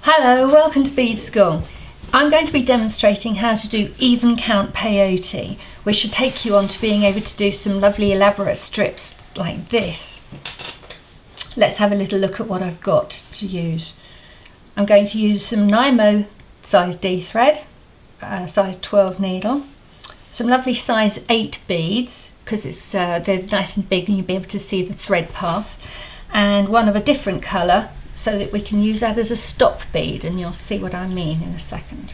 Hello, welcome to Beadschool. I'm going to be demonstrating how to do even count peyote, which should take you on to being able to do some lovely elaborate strips like this. Let's have a little look at what I've got to use. I'm going to use some Nymo size D thread, size 12 needle, some lovely size 8 beads because they're nice and big and you'll be able to see the thread path, and one of a different colour so that we can use that as a stop bead, and you'll see what I mean in a second.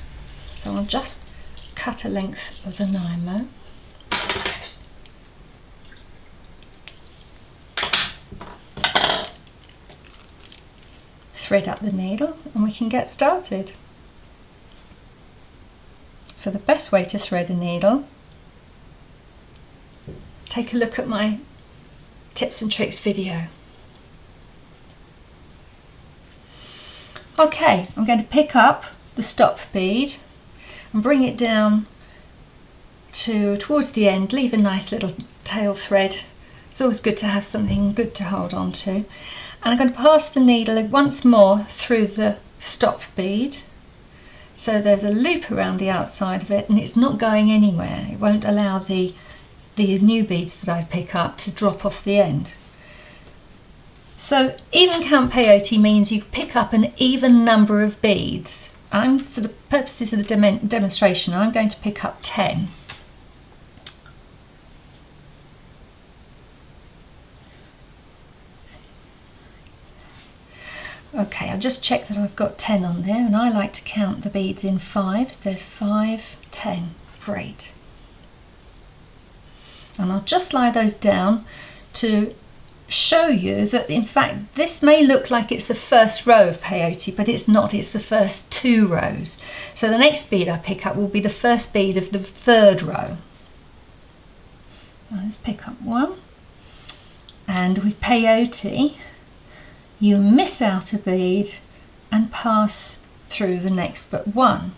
So I'll just cut a length of the Nymo. Thread up the needle and we can get started. For the best way to thread a needle, take a look at my tips and tricks video. Okay, I'm going to pick up the stop bead and bring it down towards the end, leave a nice little tail thread. It's always good to have something good to hold on to. And I'm going to pass the needle once more through the stop bead. So there's a loop around the outside of it and it's not going anywhere. It won't allow the new beads that I pick up to drop off the end. So even count peyote means you pick up an even number of beads. For the purposes of the demonstration, I'm going to pick up 10. Okay, I'll just check that I've got 10 on there, and I like to count the beads in fives. There's 5, 10, great. And I'll just lie those down to show you that in fact this may look like it's the first row of peyote, but it's not, it's the first 2 rows. So the next bead I pick up will be the first bead of the 3rd row. Now let's pick up 1, and with peyote you miss out a bead and pass through the next but 1.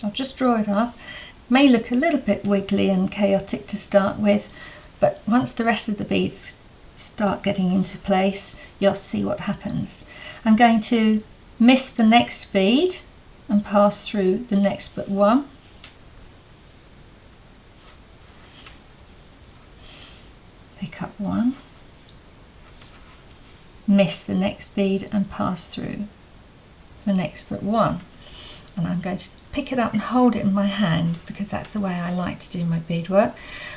I'll just draw it up. It may look a little bit wiggly and chaotic to start with, but once the rest of the beads start getting into place, you'll see what happens. I'm going to miss the next bead and pass through the next but 1. Pick up 1, miss the next bead and pass through the next but 1. And I'm going to pick it up and hold it in my hand because that's the way I like to do my beadwork.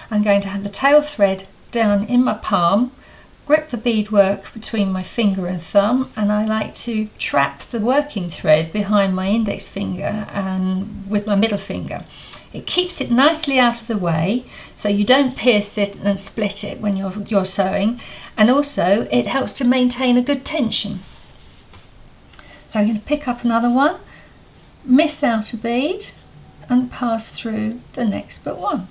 I'm going to have the tail thread down in my palm, grip the beadwork between my finger and thumb, and I like to trap the working thread behind my index finger and with my middle finger. It keeps it nicely out of the way so you don't pierce it and split it when you're sewing, and also it helps to maintain a good tension. So I'm going to pick up another one, miss out a bead and pass through the next but 1.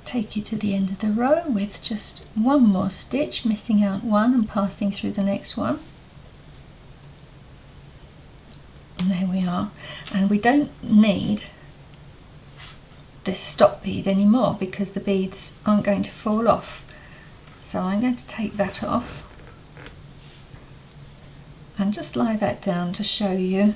Take you to the end of the row with just 1 more stitch, missing out 1 and passing through the next one. And there we are. And we don't need this stop bead anymore because the beads aren't going to fall off. So I'm going to take that off and just lie that down to show you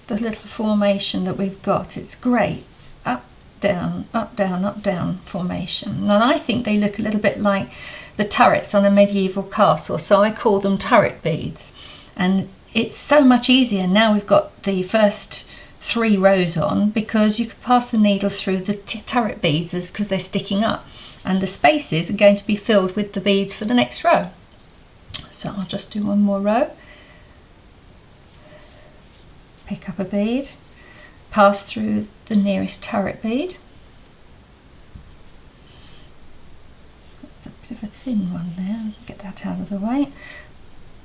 the little formation that we've got. It's great. Up, down, up, down, up, down formation. And I think they look a little bit like the turrets on a medieval castle, so I call them turret beads. And it's so much easier now we've got the first 3 rows on, because you can pass the needle through the turret beads because they're sticking up, and the spaces are going to be filled with the beads for the next row. So I'll just do 1 more row, pick up a bead, pass through the nearest turret bead. That's a bit of a thin one there, get that out of the way.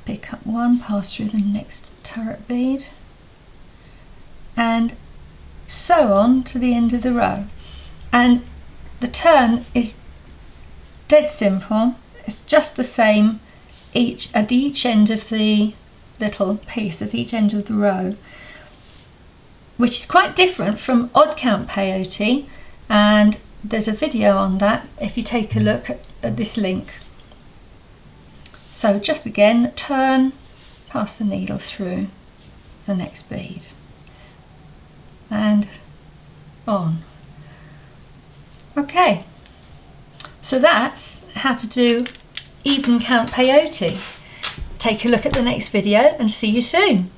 Pick up 1, pass through the next turret bead, and sew on to the end of the row. And the turn is dead simple. It's just the same at each end of the little piece, at each end of the row, which is quite different from Odd Count Peyote, and there's a video on that if you take a look at this link. So just again, turn, pass the needle through the next bead and on. Okay, so that's how to do even count peyote. Take a look at the next video and see you soon.